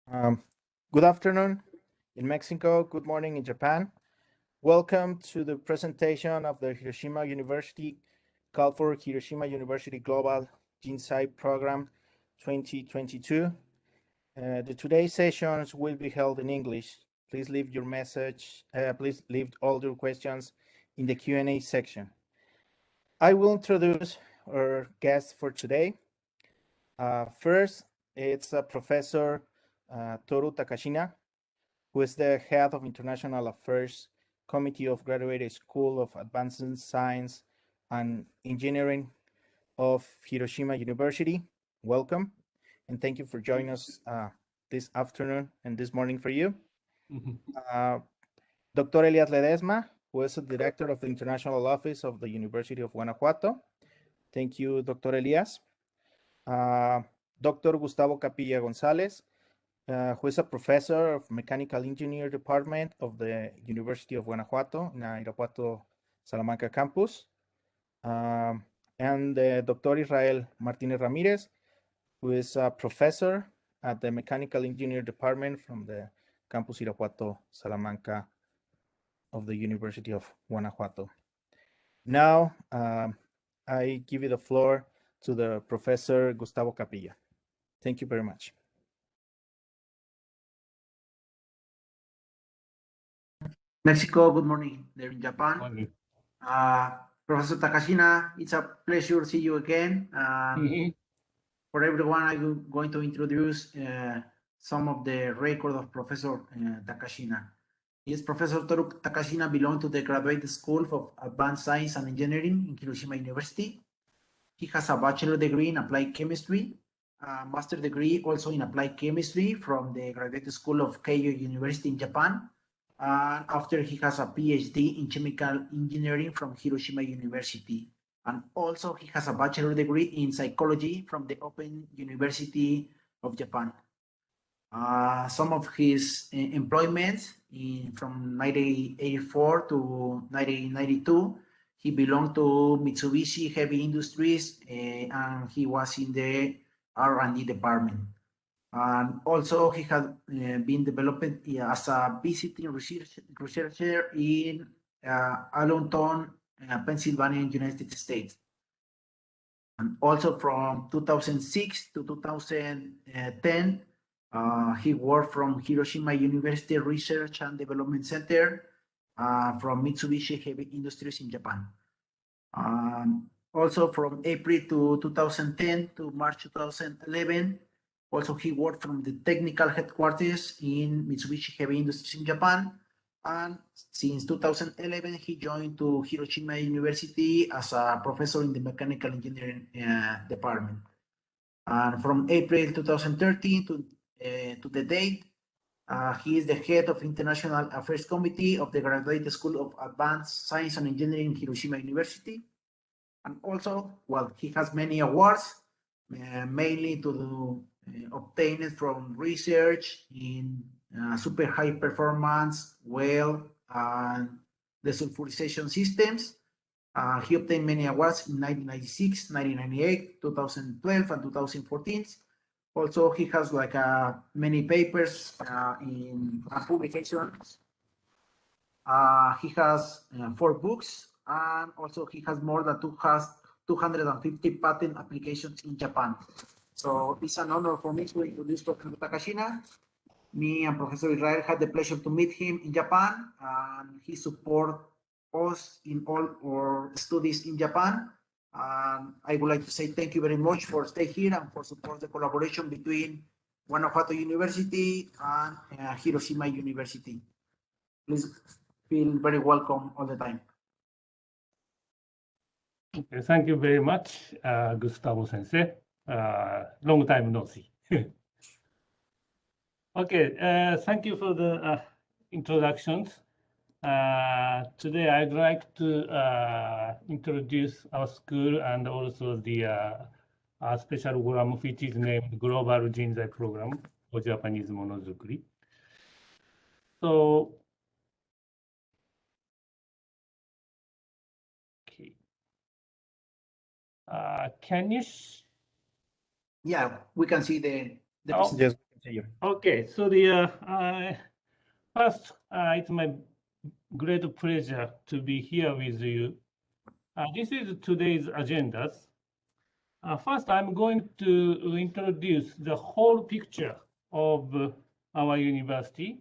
Um, Good afternoon in Mexico, good morning in Japan. Welcome to the presentation of the Hiroshima University called for Hiroshima University Global Jinzai Program 2022. The today's sessions will be held in English. Please leave your message, please leave all your questions in the Q&A section. I will introduce our guest for today. First, it's Professor Toru Takashina, who is the head of International Affairs Committee of Graduate School of Advanced Science and Engineering of Hiroshima University. Welcome, and thank you for joining us this afternoon and this morning for you. Dr. Elias Ledesma, who is the director of the International Office of the University of Guanajuato. Thank you, Dr. Elias. Dr. Gustavo Capilla Gonzalez, who is a professor of Mechanical Engineer Department of the University of Guanajuato in Irapuato, Salamanca campus. And Dr. Israel Martinez Ramirez, who is a professor at the Mechanical Engineer Department from the campus Irapuato, Salamanca of the University of Guanajuato. Now, I give you the floor to the Professor Gustavo Capilla. Thank you very much. Mexico, good morning there in Japan. Morning. Professor Takashina, it's a pleasure to see you again. For everyone, I'm going to introduce some of the record of Professor Takashina. Yes, Professor Toru Takashina belongs to the Graduate School of Advanced Science and Engineering in Hiroshima University. He has a bachelor degree in applied chemistry, a master degree also in applied chemistry from the Graduate School of Keio University in Japan. After he has a PhD in chemical engineering from Hiroshima University. And also he has a bachelor degree in psychology from the Open University of Japan. Some of his employments from 1984 to 1992, he belonged to Mitsubishi Heavy Industries and he was in the R&D department. And also he has been developed as a visiting researcher in Allentown, Pennsylvania, United States. And also from 2006 to 2010, he worked from Hiroshima University Research and Development Center from Mitsubishi Heavy Industries in Japan. Also from April to 2010 to March 2011, also he worked from the technical headquarters in Mitsubishi Heavy Industries in Japan. And since 2011, he joined to Hiroshima University as a professor in the mechanical engineering department. And from April 2013 to the date, he is the head of International Affairs Committee of the Graduate School of Advanced Science and Engineering Hiroshima University. And also, well, he has many awards, mainly to obtained from research in super high performance well and desulfurization systems. He obtained many awards in 1996, 1998, 2012, and 2014. Also, he has like many papers in publications. He has 4 books, and also he has more than 250 patent applications in Japan. So it's an honor for me to introduce Professor Takashina. Me and Professor Israel had the pleasure to meet him in Japan, and he supports us in all our studies in Japan. I would like to say thank you very much for staying here and for support the collaboration between Guanajuato University and Hiroshima University. Please feel very welcome all the time. Okay, thank you very much, Gustavo Sensei. Long time no see. Okay, thank you for the introductions. Today I'd like to introduce our school and also the special program which is named Global Jinzai Program for Japanese Monozukuri. So, okay. Can you? Yeah, we can see the Oh. Yes, we can See you. Okay, so first, it's my great pleasure to be here with you. This is today's agendas. First, I'm going to introduce the whole picture of our university.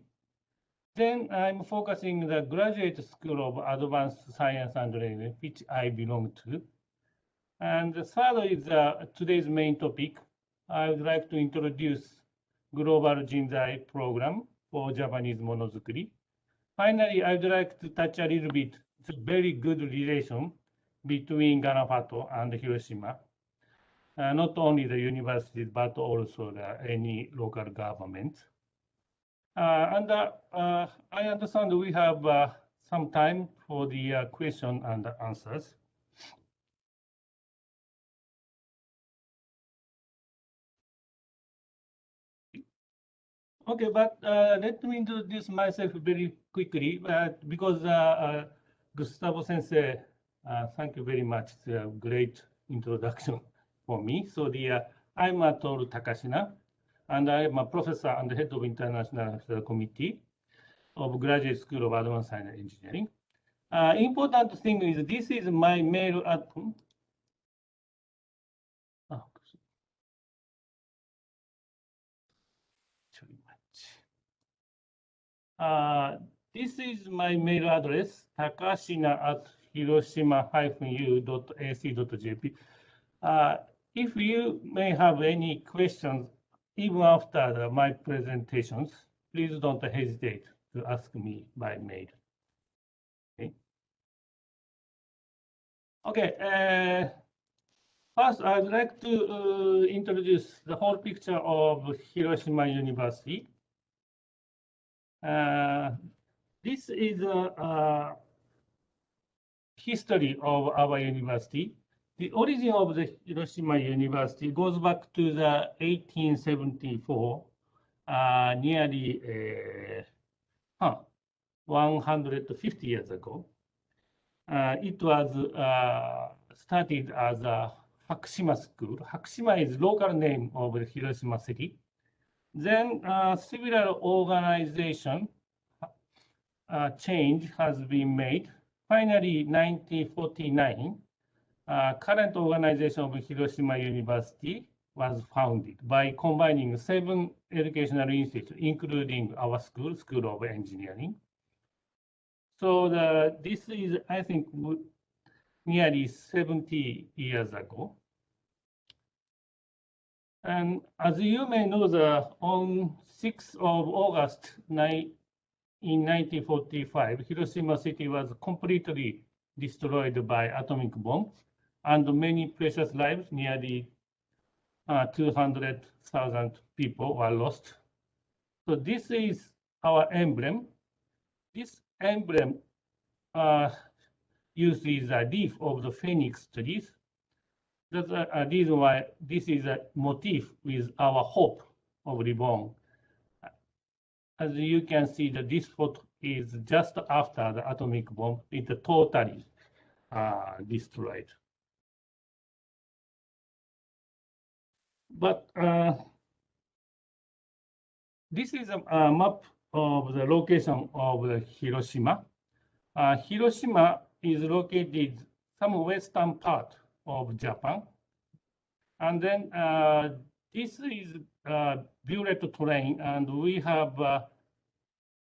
Then I'm focusing the Graduate School of Advanced Science and Engineering, which I belong to. And the third is today's main topic. I would like to introduce Global Jinzai program for Japanese monozukuri. Finally, I would like to touch a little bit the very good relation between Ganafato and Hiroshima. Not only the universities, but also any local government. I understand we have some time for the question and answers. Okay, but let me introduce myself very quickly because Gustavo Sensei, thank you very much. It's a great introduction for me. So I'm Toru Takashina, and I am a professor and head of International Affairs Committee of Graduate School of Advanced Science and Engineering. Important thing is this is my mail at. This is my mail address, takashina@hiroshima-u.ac.jp. If you may have any questions, even after my presentations, please don't hesitate to ask me by mail. Okay. First, I'd like to introduce the whole picture of Hiroshima University. This is a history of our university. The origin of the Hiroshima University goes back to the 1874, nearly 150 years ago. It was started as a Hakushima School. Hakushima is local name of the Hiroshima city. Then several organization change has been made. Finally, 1949, current organization of Hiroshima University was founded by combining 7 educational institutes, including our school, School of Engineering. So this is, I think, nearly 70 years ago. And as you may know, on 6th of August in 1945, Hiroshima city was completely destroyed by atomic bomb, and many precious lives, nearly 200,000 people were lost. So this is our emblem. This emblem uses a leaf of the phoenix trees. That's a reason why this is a motif with our hope of reborn. As you can see, that this photo is just after the atomic bomb. It's totally destroyed. But this is a map of the location of the Hiroshima. Hiroshima is located some western part of Japan. And then this is bullet train, and we have a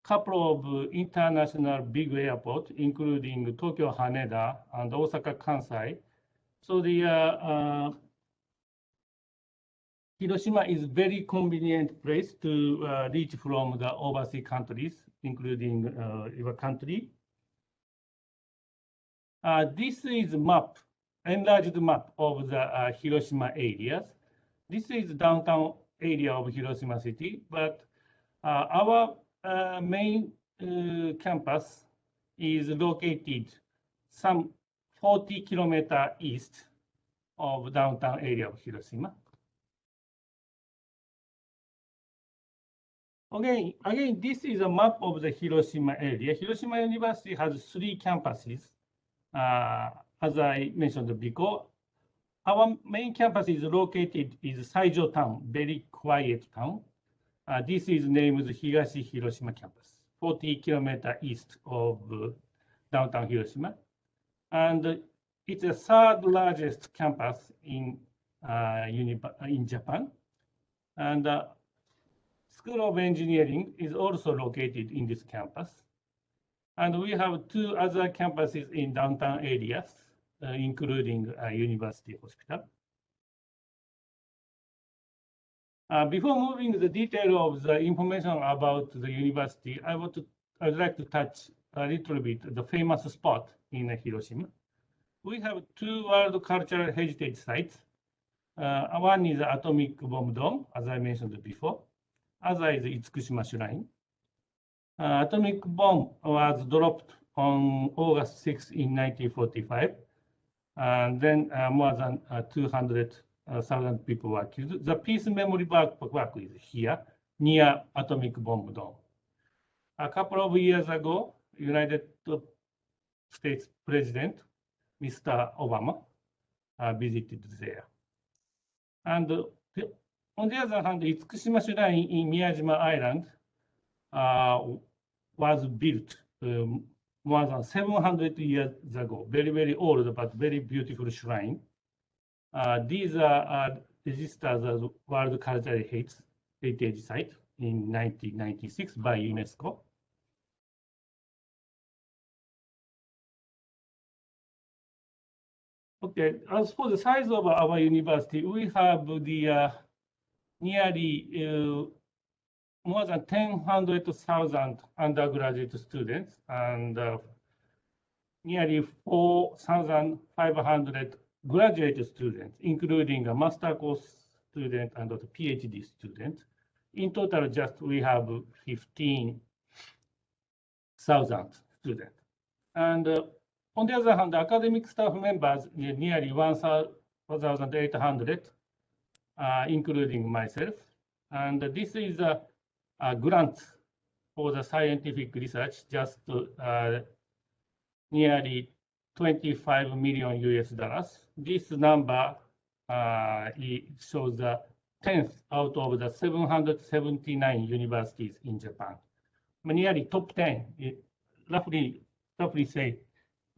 couple of international big airports, including Tokyo Haneda and Osaka Kansai. So the Hiroshima is very convenient place to reach from the overseas countries, including your country. This is map, enlarged map of the Hiroshima areas. This is downtown area of Hiroshima city, but our main campus is located some 40 kilometers east of downtown area of Hiroshima. Again, this is a map of the Hiroshima area. Hiroshima University has 3 campuses. As I mentioned before, our main campus is located in Saijo town, very quiet town. This is named Higashi Hiroshima campus, 40 kilometers east of downtown Hiroshima. And it's the third largest campus in Japan. And School of Engineering is also located in this campus. And we have two other campuses in downtown areas, including University Hospital. Before moving to the detail of the information about the university, I'd like to touch a little bit the famous spot in Hiroshima. We have two World Cultural Heritage sites. One is the Atomic Bomb Dome, as I mentioned before. Other is Itsukushima Shrine. Atomic bomb was dropped on August 6 in 1945, and then more than 200,000 people were killed. The Peace Memory Park is here, near Atomic Bomb Dome. A couple of years ago, United States President, Mr. Obama, visited there. And on the other hand, Itsukushima Shrine in Miyajima Island was built more than 700 years ago. Very, very old, but very beautiful shrine. These are registered as World Cultural Heritage Site in 1996 by UNESCO. Okay, as for the size of our university, we have the nearly more than 100,000 undergraduate students and nearly 4,500 graduate students, including a master course student and a PhD student. In total, we have 15,000 students. And on the other hand, academic staff members nearly 1,800, including myself. And this is a grant for the scientific research, just nearly 25 million US. This number shows the 10th out of the 779 universities in Japan. Nearly top 10, roughly say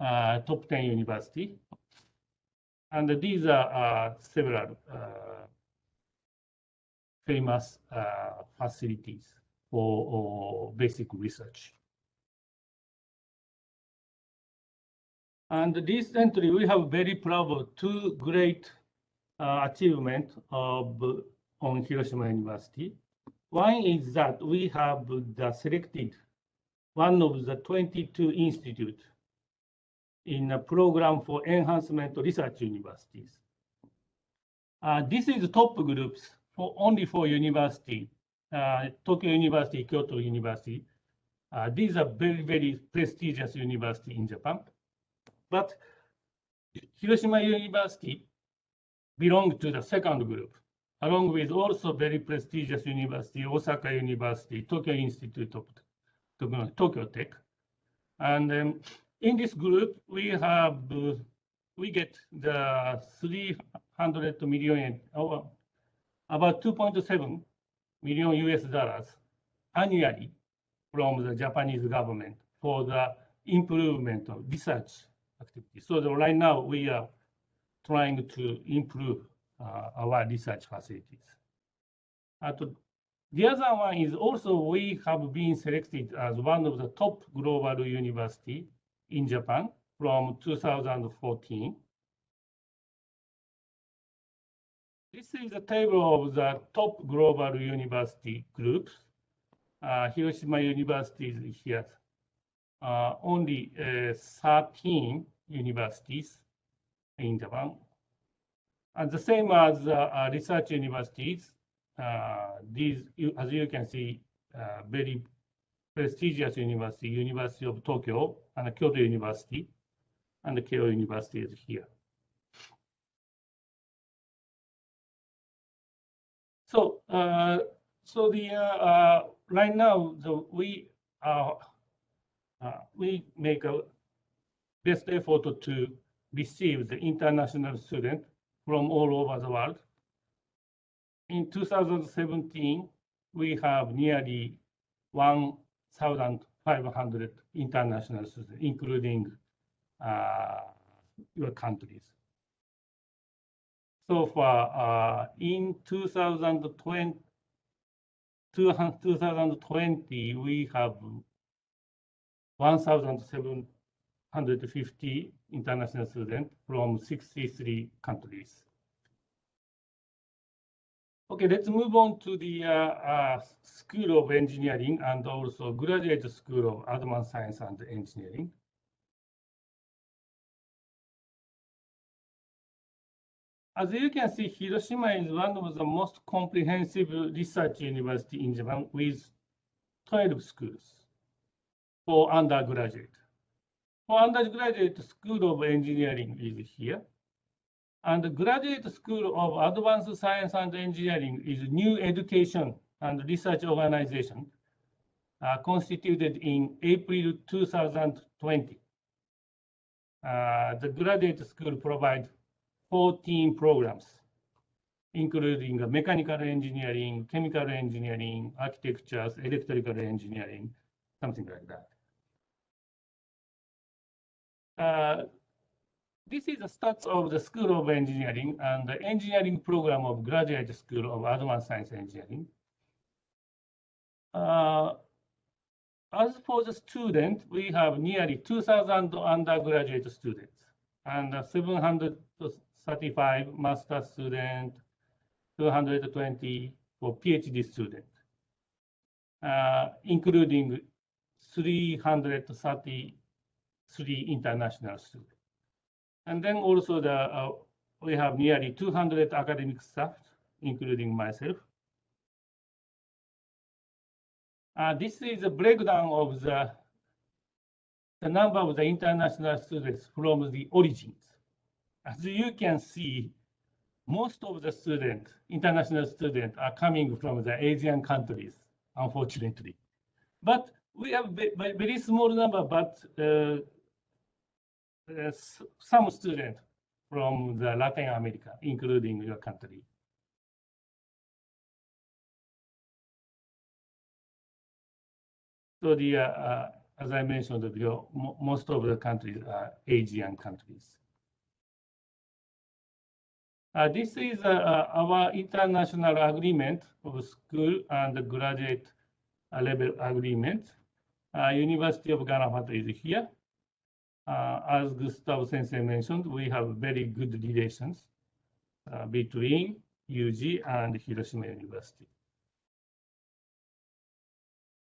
top 10 university. And these are several famous facilities for basic research. And recently, we have very proud of two great achievements on Hiroshima University. One is that we have selected one of the 22 institutes in a program for enhancement research universities. This is top groups only for university, Tokyo University, Kyoto University. These are very, very prestigious universities in Japan. But Hiroshima University belongs to the second group, along with also very prestigious university, Osaka University, Tokyo Institute of Tokyo Tech. And in this group, we get the 300 million, about 2.7 million US annually from the Japanese government for the improvement of research activities. So right now we are trying to improve our research facilities. The other one is also we have been selected as one of the top global university in Japan from 2014. This is a table of the top global university groups. Hiroshima University is here. Only 13 universities in Japan. And the same as research universities, these, as you can see, very prestigious university, University of Tokyo and Kyoto University, and the Keio University is here. So, right now we make a best effort to receive the international students from all over the world. In 2017, we have nearly 1,500 international students, including your countries. So far, in 2020, we have 1,750 international students from 63 countries. Okay, let's move on to the School of Engineering and also Graduate School of Advanced Science and Engineering. As you can see, Hiroshima is one of the most comprehensive research university in Japan with 12 schools for undergraduate. For undergraduate, School of Engineering is here. And the Graduate School of Advanced Science and Engineering is a new education and research organization constituted in April 2020. The graduate school provides 14 programs, including mechanical engineering, chemical engineering, architecture, electrical engineering, something like that. This is the stats of the School of Engineering and the engineering program of Graduate School of Advanced Science Engineering. As for the student, we have nearly 2,000 undergraduate students and 735 master students, 220 for PhD students, including 333 international students. And then also we have nearly 200 academic staff, including myself. This is a breakdown of the number of the international students from the origins. As you can see, most of the students, international students, are coming from the Asian countries, unfortunately. But we have a very small number, but some students from the Latin America, including your country. So as I mentioned, most of the countries are Asian countries. This is our international agreement of school and graduate level agreement. University of Guanajuato is here. As Gustavo Sensei mentioned, we have very good relations between UG and Hiroshima University.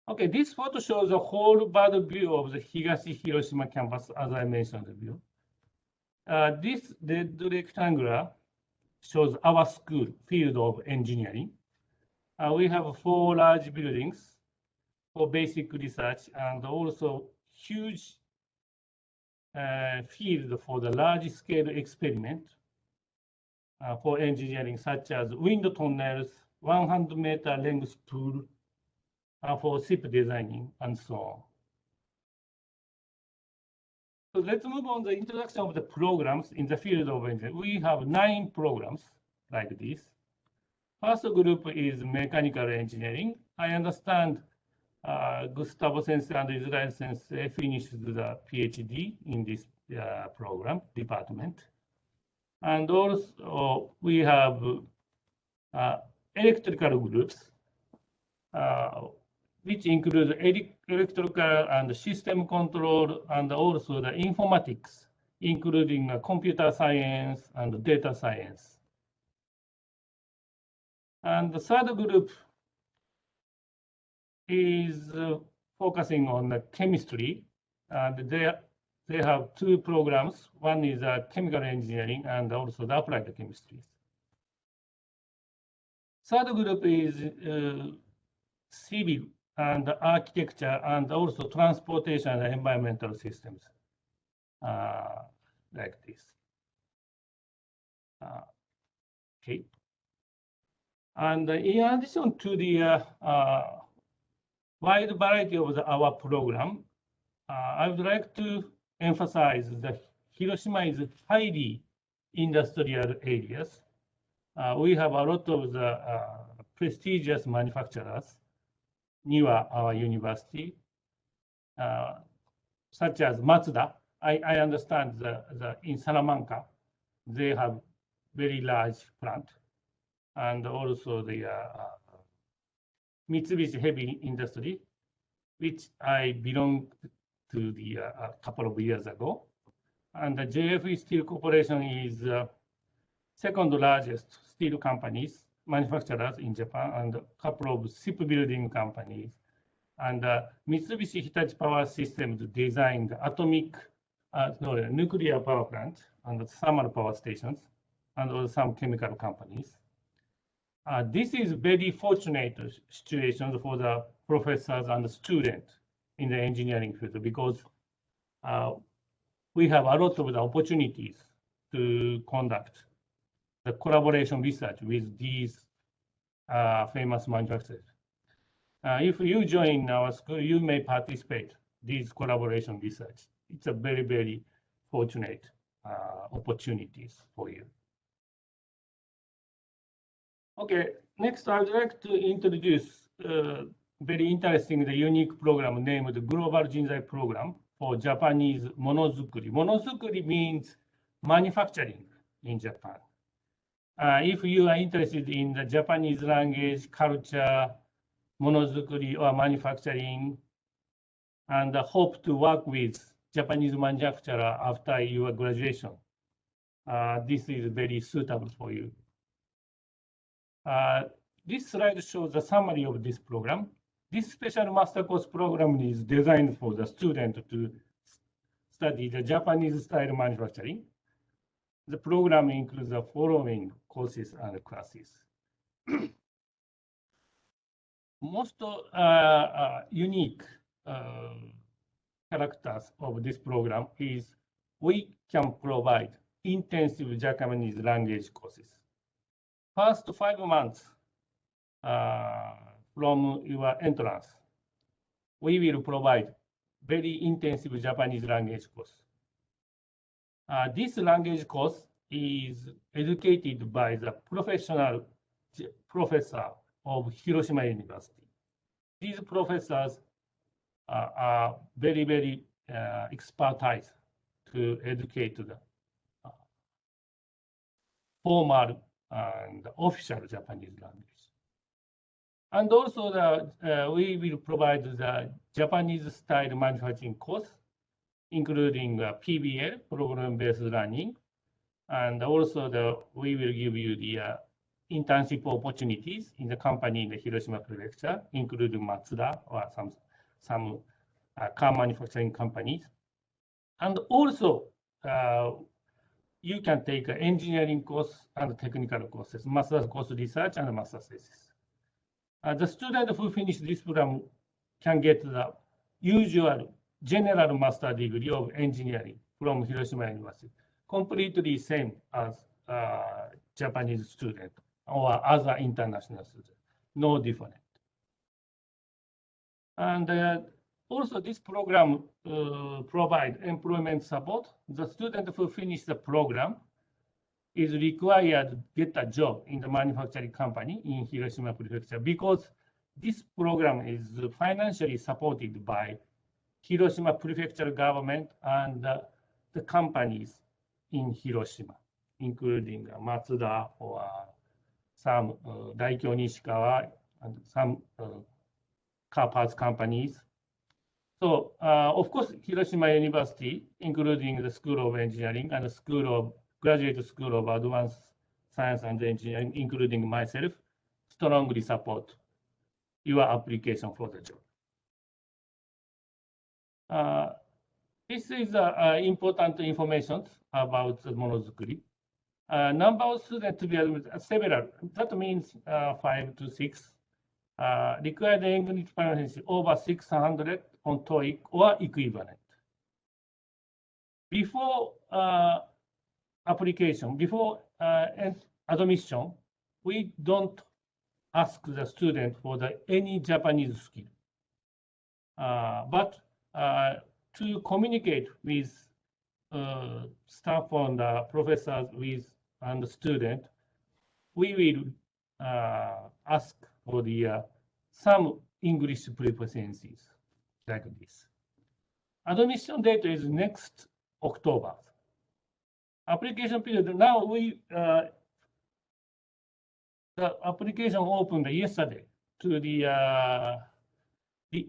Okay, this photo shows a whole bird view of the Higashi Hiroshima campus, as I mentioned the view. This red rectangular shows our school, field of engineering. We have 4 large buildings for basic research and also huge field for the large-scale experiment for engineering, such as wind tunnels, 100-meter length pool for ship designing, and so on. So let's move on to the introduction of the programs in the field of engineering. We have 9 programs like this. First group is mechanical engineering. I understand Gustavo Sensei and Israel Sensei finished the PhD in this program department. And also we have electrical groups, which include electrical and system control, and also the informatics, including computer science and data science. And the third group is focusing on the chemistry, and they have 2 programs. One is chemical engineering and also the applied chemistry. Third group is civil and architecture and also transportation and environmental systems, like this. Okay. And in addition to the wide variety of our program, I would like to emphasize that Hiroshima is highly industrial areas. We have a lot of the prestigious manufacturers near our university, such as Mazda. I understand in Salamanca, they have very large plant, and also the Mitsubishi Heavy Industry, which I belonged to the a couple of years ago. And the JFE Steel Corporation is second largest steel companies, manufacturers in Japan, and a couple of shipbuilding companies. And Mitsubishi Hitachi Power Systems designed atomic, nuclear power plant and thermal power stations, and also some chemical companies. This is very fortunate situation for the professors and the students in the engineering field, because we have a lot of the opportunities to conduct the collaboration research with these famous manufacturers. If you join our school, you may participate these collaboration research. It's a very, very fortunate opportunities for you. Okay, next I'd like to introduce very interesting, the unique program named the Global Jinzai Program for Japanese monozukuri. Monozukuri means manufacturing in Japan. If you are interested in the Japanese language, culture, monozukuri or manufacturing, and hope to work with Japanese manufacturer after your graduation, this is very suitable for you. This slide shows the summary of this program. This special master course program is designed for the student to study the Japanese style manufacturing. The program includes the following courses and classes. Most unique characters of this program is we can provide intensive Japanese language courses. First 5 months from your entrance, we will provide very intensive Japanese language course. This language course is educated by the professional professor of Hiroshima University. These professors are very, very expertise to educate the formal and official Japanese language. And also we will provide the Japanese style manufacturing course, including PBL, program-based learning, and also we will give you the internship opportunities in the company in the Hiroshima prefecture, including Mazda or some car manufacturing companies. And also, you can take an engineering course and technical courses, master's course research and master's thesis. The student who finish this program can get the usual general master degree of engineering from Hiroshima University, completely same as Japanese student or other international student, no different. And also this program provide employment support. The student who finish the program is required to get a job in the manufacturing company in Hiroshima prefecture, because this program is financially supported by Hiroshima prefecture government and the companies in Hiroshima, including Mazda or some Daikyo Nishikawa and some car parts companies. So, of course, Hiroshima University, including the School of Engineering and the Graduate School of Advanced Science and Engineering, including myself, strongly support your application for the job. This is important information about the monozukuri. Number of students to be admitted, several, that means 5 to 6. Required English proficiency over 600 on TOEIC or equivalent. Before application, before admission, we don't ask the student for any Japanese skill. But to communicate with staff and professors and the student, we will ask for some English proficiencies like this. Admission date is next October. Application period, now the application opened yesterday to the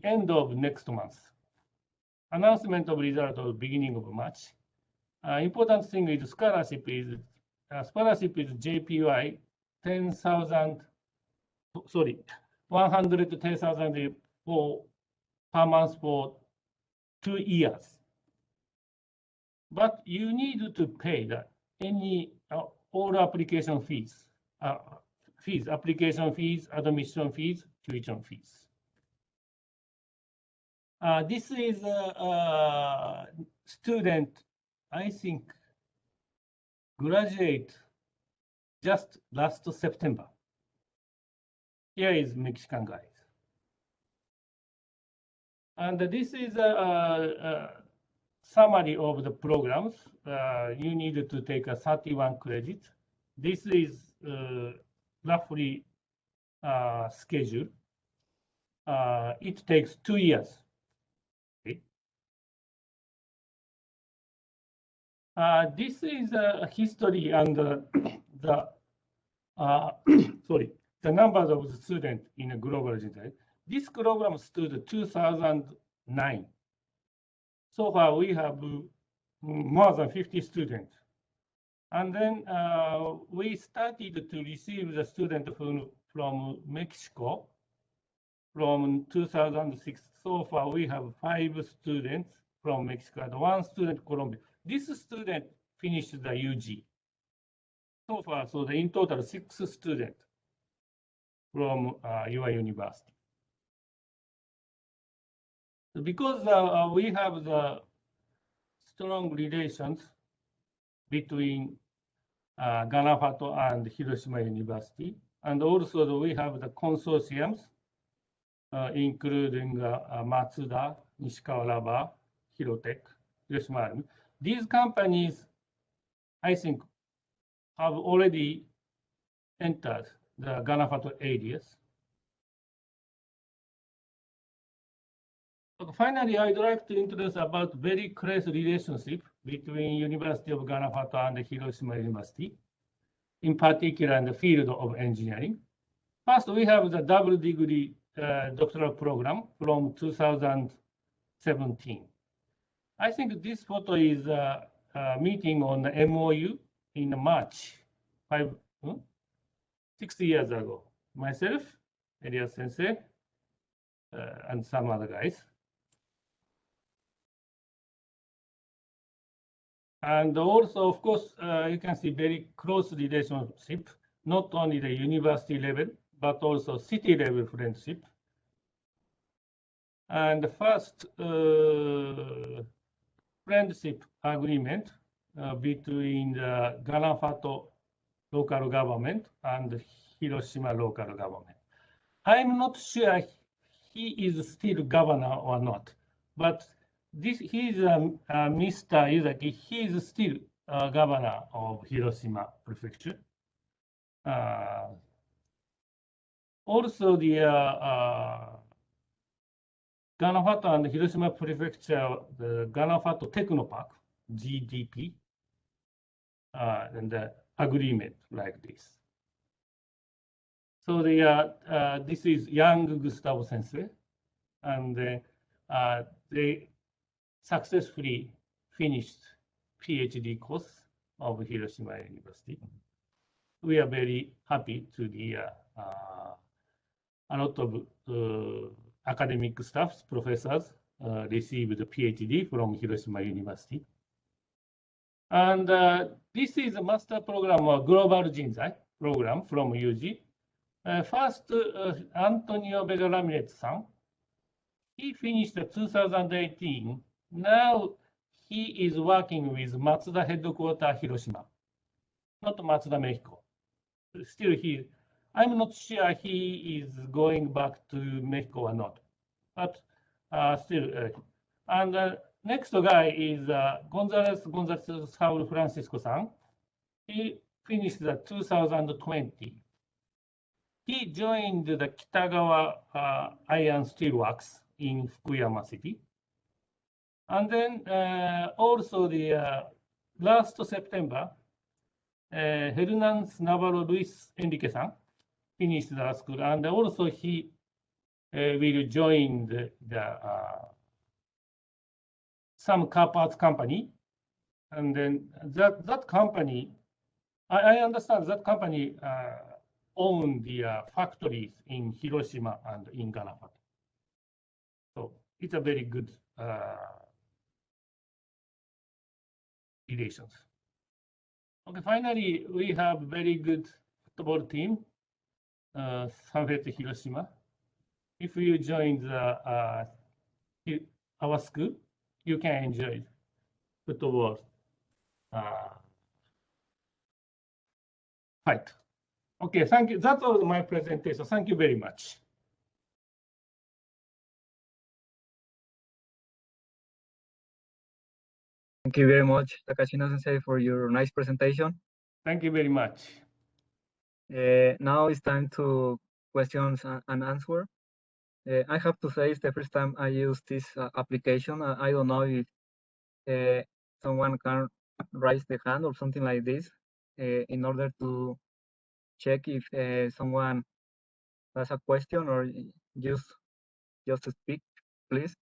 end of next month. Announcement of result of beginning of March. Important thing is scholarship is JPY 10,000. Sorry, 110,000 per month for 2 years. But you need to pay all application fees, application fees, admission fees, tuition fees. This is a student, I think, graduate just last September. Here is Mexican guys. And this is a summary of the programs. You need to take a 31 credit. This is roughly schedule. It takes 2 years. Okay. This is a history and the the numbers of the students in a global Jinzai. This program started 2009. So far, we have more than 50 students. And then we started to receive the students from Mexico from 2006. So far, we have 5 students from Mexico and 1 student Colombia. This student finished the UG. So far, so in total, 6 students from your university. Because we have the strong relations between Ganafato and Hiroshima University, and also we have the consortiums, including Matsuda, Nishikawa Rubber, Hirotech, Hiroshima Army. These companies, I think, have already entered the Ganafato areas. Finally, I'd like to introduce about very close relationship between University of Ganafato and Hiroshima University, in particular in the field of engineering. First, we have the double degree doctoral program from 2017. I think this photo is a meeting on the MOU in March, 6 years ago. Myself, Elias Sensei, and some other guys. And also, of course, you can see very close relationship, not only the university level, but also city level friendship. And the first friendship agreement between the Ganafato local government and Hiroshima local government. I'm not sure he is still governor or not, but he is Mr. Yuzaki. He is still governor of Hiroshima Prefecture. Also, the Ganafato and Hiroshima Prefecture, the Ganafato Technopark, GDP, and the agreement like this. So this is young Gustavo Sensei, and they successfully finished PhD course of Hiroshima University. We are very happy to be a lot of academic staff, professors received the PhD from Hiroshima University. And this is a master program, a global Jinzai program from UG. First, Antonio Vega Ramirez-san, he finished 2018. Now he is working with Matsuda headquarters Hiroshima, not Matsuda Mexico. Still I'm not sure he is going back to Mexico or not, but still. And next guy is Gonzalez Saul Francisco-san. He finished 2020. he joined the Kitagawa Iron Steel Works in Fukuyama City. And then also the last September, Hernan's Navarro Luis Enrique-san finished the school, and also he will join the some car parts company, and then that company, I understand that company own the factories in Hiroshima and in Ganapata. So it's a very good relations. Okay, finally, we have very good football team, Sanfrecce Hiroshima. If you join the our school, you can enjoy football fight. Okay, thank you. That's all my presentation. Thank you very much. Thank you very much, Takashino-sensei, for your nice presentation. Thank you very much. Now it's time to questions and answer. I have to say it's the first time I use this application. I don't know if someone can raise the hand or something like this in order to check if someone has a question or just to speak, please.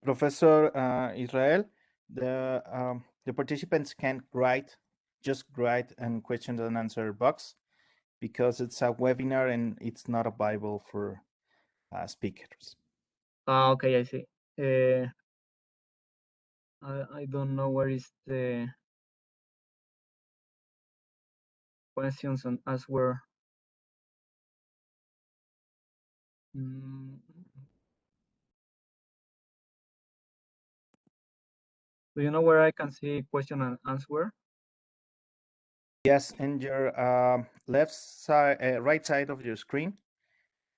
Professor Israel, the participants can just write in question and answer box because it's a webinar and it's not a Bible for speakers. Okay, I see. I don't know where is the questions and answer. Do you know where I can see question and answer? Yes, in your left side, right side of your screen,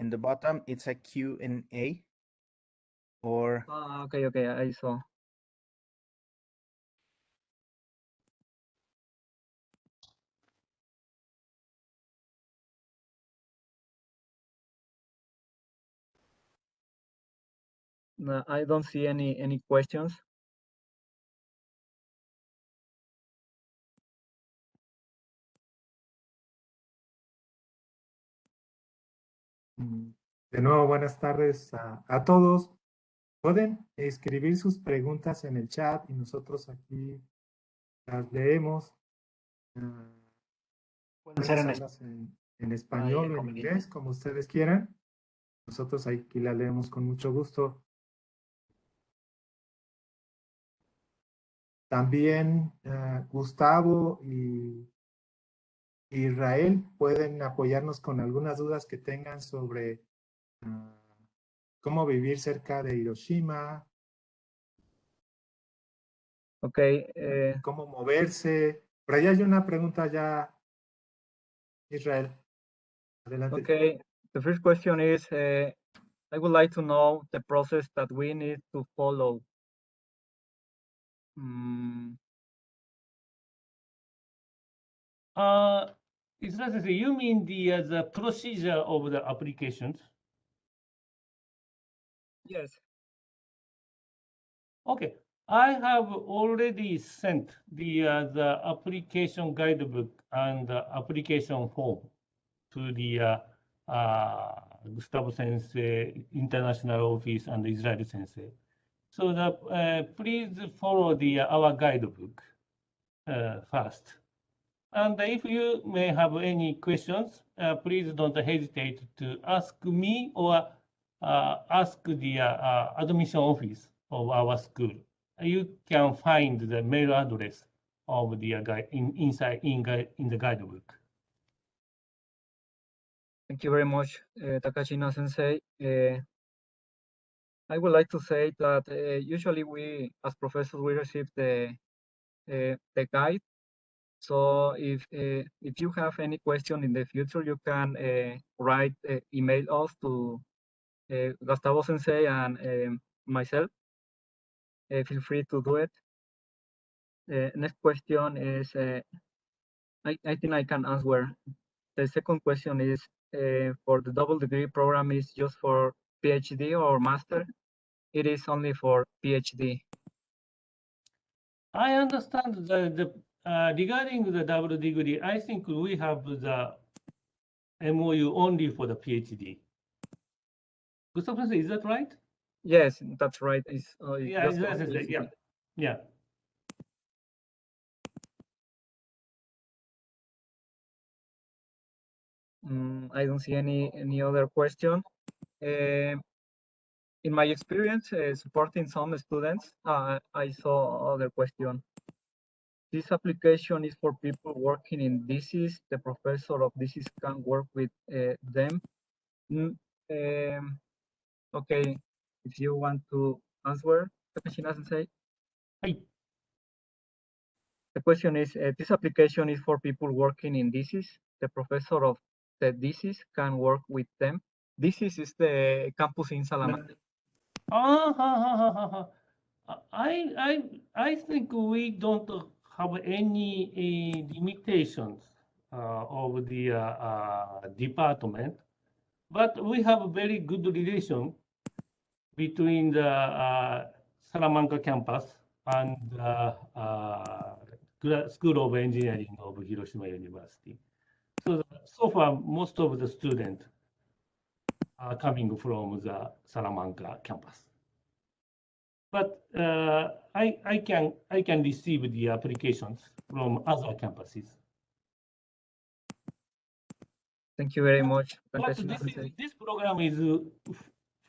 in the bottom, it's a Q&A. Or okay, I saw. No, I don't see any questions. De nuevo, buenas tardes a todos. Pueden escribir sus preguntas en el chat y nosotros aquí las leemos. Pueden ser en hacerlas en español o en inglés, como ustedes quieran. Nosotros aquí las leemos con mucho gusto. También Gustavo y Israel pueden apoyarnos con algunas dudas que tengan sobre cómo vivir cerca de Hiroshima. Okay. Cómo moverse. Por allá hay una pregunta ya, Israel. Adelante. Okay. The first question is, I would like to know the process that we need to follow. You mean the procedure of the applications? Yes. Okay, I have already sent the application guidebook and the application form to the Gustavo Sensei International Office and Israel Sensei. So please follow our guidebook first. And if you may have any questions, please don't hesitate to ask me or ask the admission office of our school. You can find the mail address of the guide inside in the guidebook. Thank you very much, Takashino Sensei. I would like to say that usually we, as professors, we receive the guide. So if you have any question in the future, you can write email us to Gustavo Sensei and myself. Feel free to do it. Next question is, I think I can answer. the second question is for the double degree program is just for PhD or master? It is only for PhD. I understand regarding the double degree, I think we have the MOU only for the PhD. Gustav, is that right? Yes, that's right. It's Yeah, just for yes, PhD. yeah, yeah. I don't see any other question. In my experience supporting some students, I saw other question. This application is for people working in thesis. The professor of thesis can work with them. Okay, if you want to answer, Takashina-sensei. Hi. The question is, this application is for people working in thesis. The professor of the thesis can work with them. Thesis is the campus in Salamanca. I think we don't have any limitations of the department, but we have a very good relation between the Salamanca campus and School of Engineering of Hiroshima University. So far, most of the students are coming from the Salamanca campus. But I can receive the applications from other campuses. Thank you very much. But this program is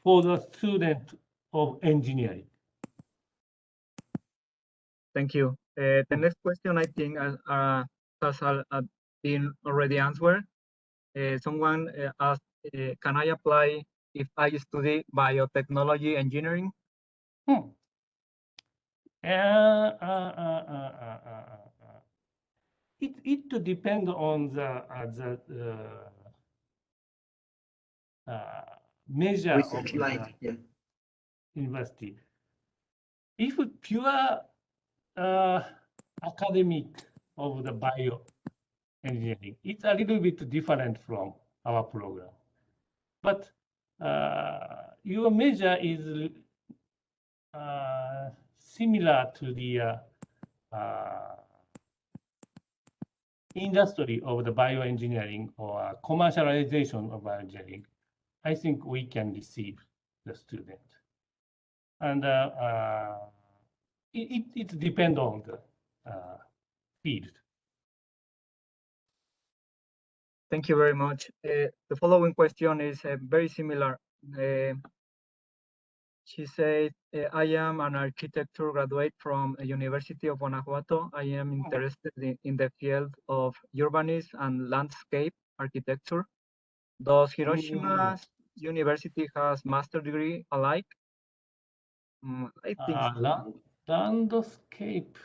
for the student of engineering. Thank you. The next question, I think, has been already answered. Someone asked, can I apply if I study biotechnology engineering? It depends on the measure research of line, the university. If pure academic of the bio engineering, it's a little bit different from our program. But your measure is similar to the industry of the bioengineering or commercialization of bioengineering, I think we can receive the student. And it depends on the field. Thank you very much. The following question is very similar. She said, I am an architecture graduate from the University of Guanajuato. I am interested in the field of urbanism and landscape architecture. Does Hiroshima University has master degree alike? I think so. Landscape.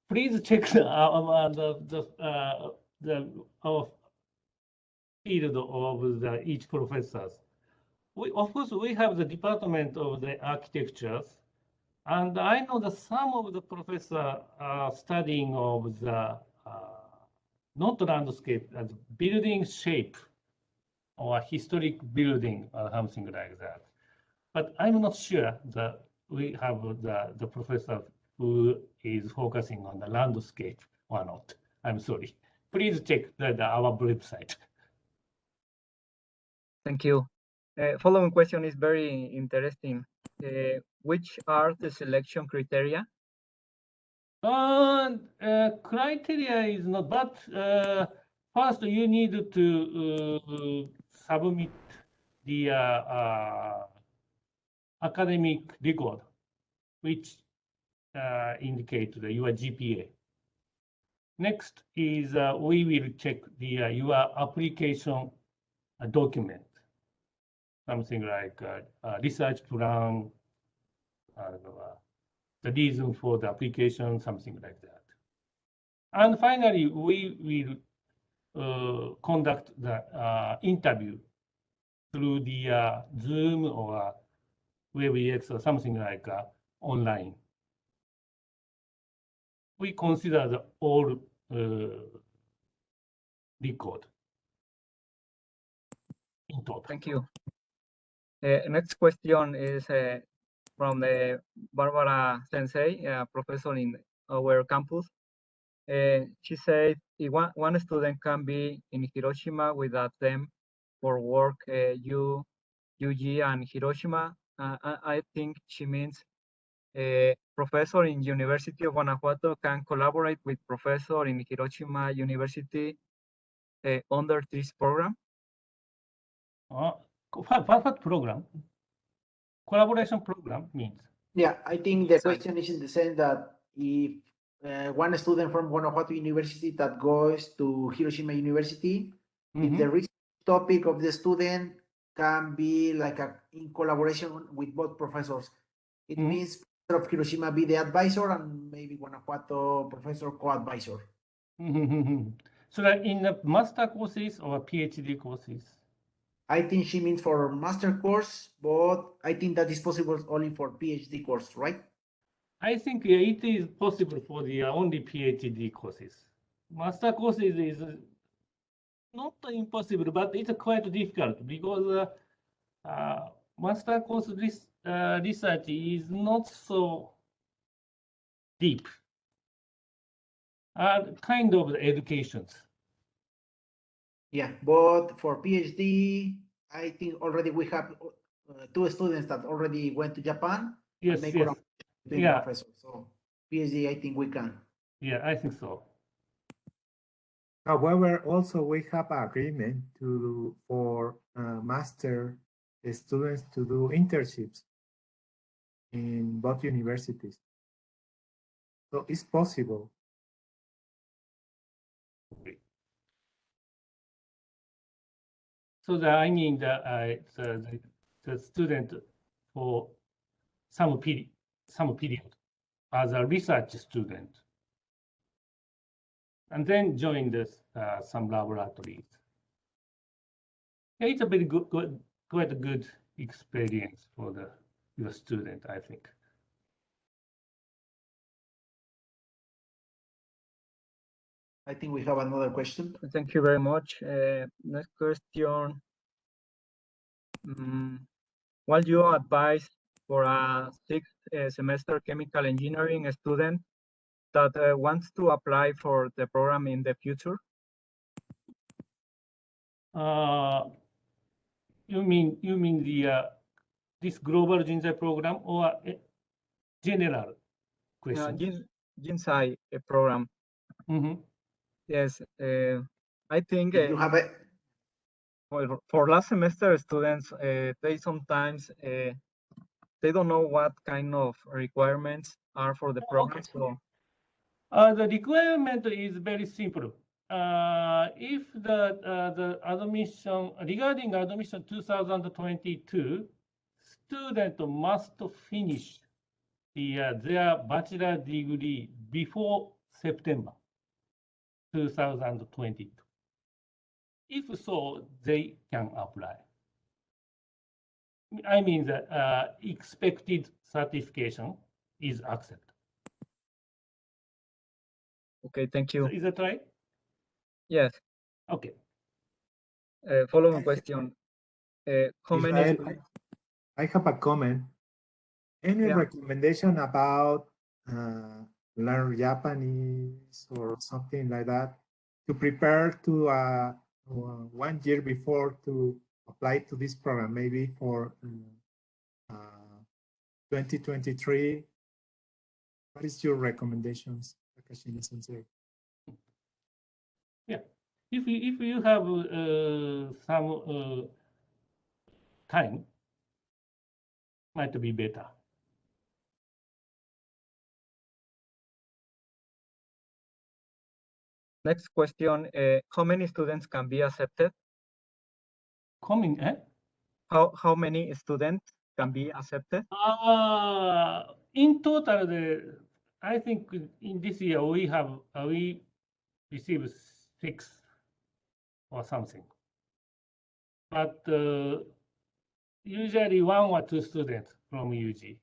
Please check the field of each professors. Of course, we have the department of the architectures, and I know that some of the professors are studying of the not landscape as building shape or historic building or something like that. But I'm not sure that we have the professor who is focusing on the landscape or not. I'm sorry. Please check our website. Thank you. Following question is very interesting. Which are the selection criteria? Criteria is not, but first you need to submit the academic record, which indicate your GPA. Next is we will check your application document, something like research plan, the reason for the application, something like that. And finally, we will conduct the interview through the Zoom or WebEx or something like online. We consider all record in total. Thank you. Next question is from the Barbara Sensei, professor in our campus. She said if one student can be in Hiroshima without them for work, UG and Hiroshima. I think she means professor in University of Guanajuato can collaborate with professor in Hiroshima University under this program. What program? Collaboration program means? Yeah, I think the question is in the sense that if one student from Guanajuato University that goes to Hiroshima University, if the research topic of the student can be like in collaboration with both professors, it means professor of Hiroshima be the advisor and maybe Guanajuato professor co-advisor. So that in the master courses or PhD courses? I think she means for master course, but I think that is possible only for PhD course, right? I think it is possible for the only PhD courses. Master courses is not impossible, but it's quite difficult because master course research is not so deep. Kind of educations. Yeah, but for PhD, I think already we have two students that already went to Japan. Yes, and yes. Yeah. Professor. So PhD, I think we can. Yeah, I think so. However, also we have agreement for master students to do internships in both universities. So it's possible. Okay. So I mean the student for some period as a research student, and then join this some laboratories. Yeah, it's a very quite a good experience for your student, I think. I think we have another question. Thank you very much. Next question. What you advise for a sixth semester chemical engineering student that wants to apply for the program in the future? You mean the this global Jinzai program or general question? Jinzai program. Yes, I think you have a for last semester students, they sometimes they don't know what kind of requirements are for the program. Okay. So the requirement is very simple. If the admission regarding admission 2022, student must finish their bachelor degree before September 2022. If so, they can apply. I mean the expected certification is accepted. okay, thank you. Is that right? Yes. Okay. Following question. How many? I have a comment. Any recommendation about learn Japanese or something like that to prepare to 1 year before to apply to this program, maybe for 2023? What is your recommendations, Takashina Sensei? Yeah, if you have some time, might be better. Next question. How many students can be accepted? Coming, How many students can be accepted? In total, I think in this year we have we received 6 or something, but usually 1 or 2 students from UG.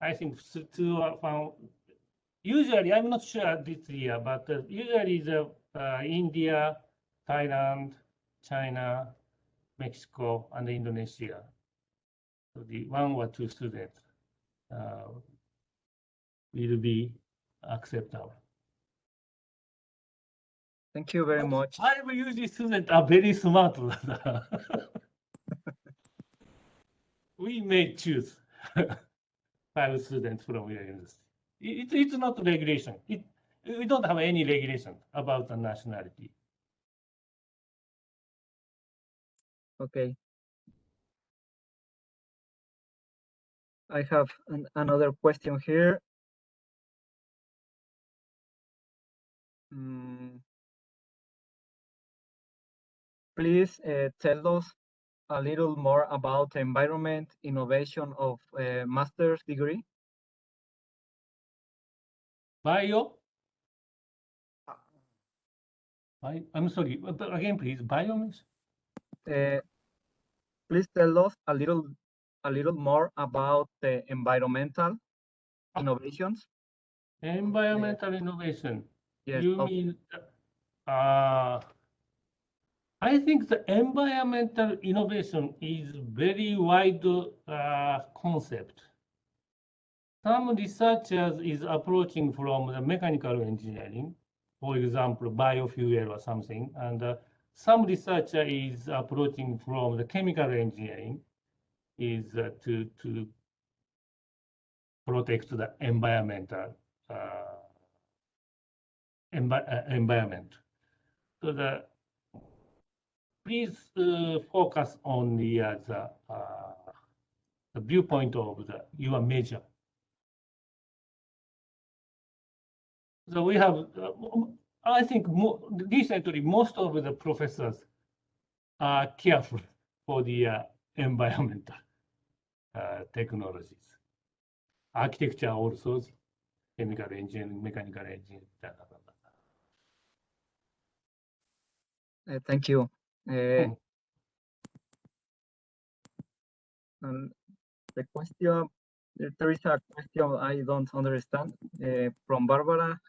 I think 2 or 1 Usually, I'm not sure this year, but usually India, Thailand, China, Mexico, and Indonesia. So the 1 or 2 students will be acceptable. Thank you very much. I usually students are very smart. We may choose 5 students from your university. It's not regulation. We don't have any regulation about the nationality. Okay. I have another question here. Please tell us a little more about environment innovation of a master's degree. Bio? I'm sorry, but again, please, bio means? Please tell us a little more about the environmental innovations. Environmental innovation. Yes. You mean, I think the environmental innovation is very wide concept. Some researchers is approaching from the mechanical engineering, for example, biofuel or something, and some researcher is approaching from the chemical engineering, is to protect the environmental environment. So please focus on the viewpoint of your major. So we have, I think, recently most of the professors are careful for the environmental technologies. Architecture also, chemical engineering, mechanical engineering. Thank you. Hmm. And the question, there is a question I don't understand from Barbara.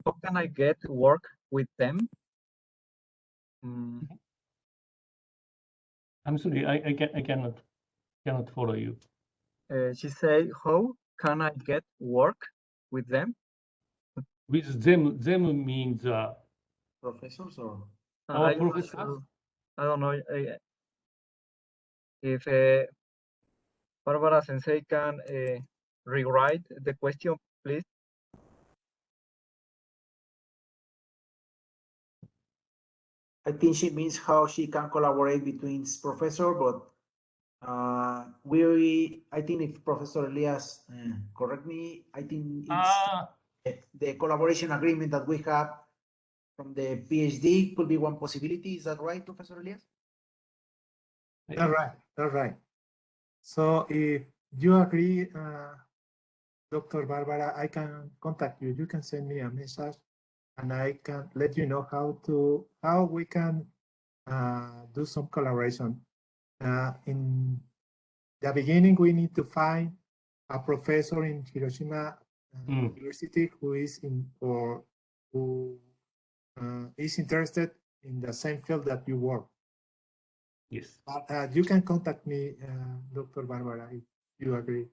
How can I get work with them? I'm sorry, I cannot follow you. She said, how can I get work with them? With them means Professors or? our professors? I don't know if Barbara Sensei can rewrite the question, please. I think she means how she can collaborate between professor, but I think if Professor Elias correct me, I think it's the collaboration agreement that we have from the PhD could be one possibility. Is that right, Professor Elias? That's right. So if you agree, Dr. Barbara, I can contact you. You can send me a message and I can let you know how we can do some collaboration. In the beginning, we need to find a professor in Hiroshima University who is interested in the same field that you work. Yes. But you can contact me, Dr. Barbara, if you agree.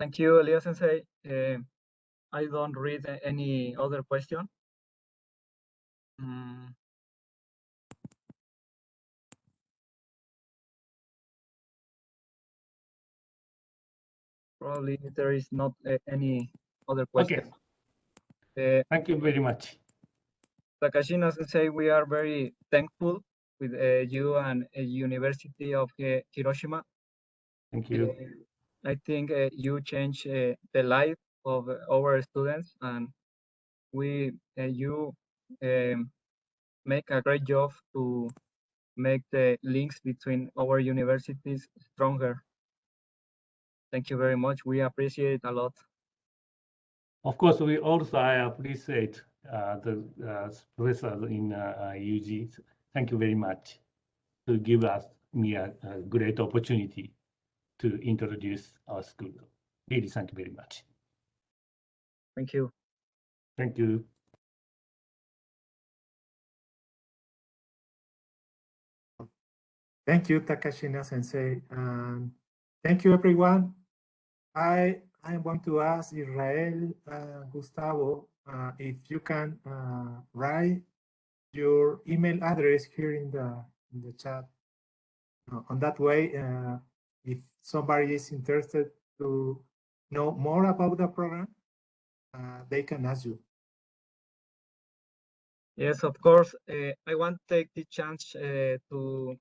Thank you, Elias Sensei. I don't read any other question. Probably there is not any other question. Okay. Thank you very much. Takashina Sensei, we are very thankful with you and University of Hiroshima. Thank you. I think you changed the life of our students, and you make a great job to make the links between our universities stronger. Thank you very much. We appreciate it a lot. Of course, we also appreciate the professors in UG. Thank you very much to give us me a great opportunity to introduce our school. Really, thank you very much. Thank you. Thank you. Thank you, Takashina Sensei. Thank you, everyone. I want to ask Israel, Gustavo, if you can write your email address here in the chat. On that way, if somebody is interested to know more about the program, they can ask you. Yes, of course. I want to take the chance to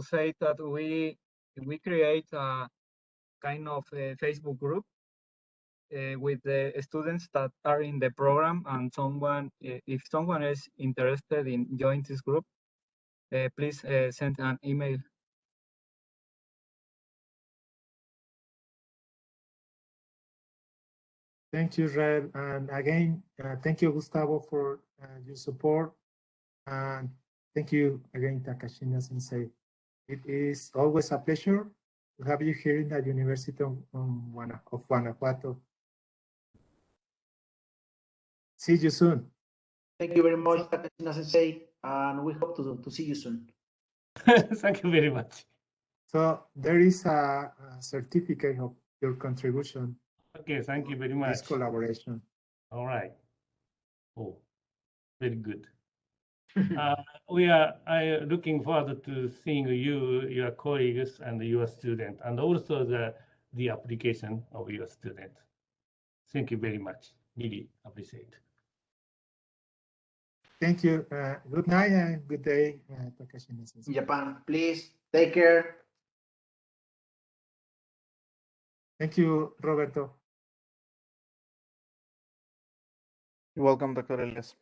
say that we create a kind of a Facebook group with the students that are in the program, and someone, if someone is interested in joining this group, please send an email. Thank you, Israel. And again, thank you, Gustavo, for your support. And thank you again, Takashina Sensei. It is always a pleasure to have you here in the University of Guanajuato. See you soon. Thank you very much, Takashina Sensei, and we hope to see you soon. Thank you very much. So there is a certificate of your contribution. Okay, thank you very much. This collaboration. All right. Oh, very good. We are looking forward to seeing you, your colleagues, and your student, and also the application of your student. Thank you very much. Really appreciate. Thank you. Good night and good day, Takashina Sensei. Japan, please take care. Thank you, Roberto. You're welcome, Dr. Elias.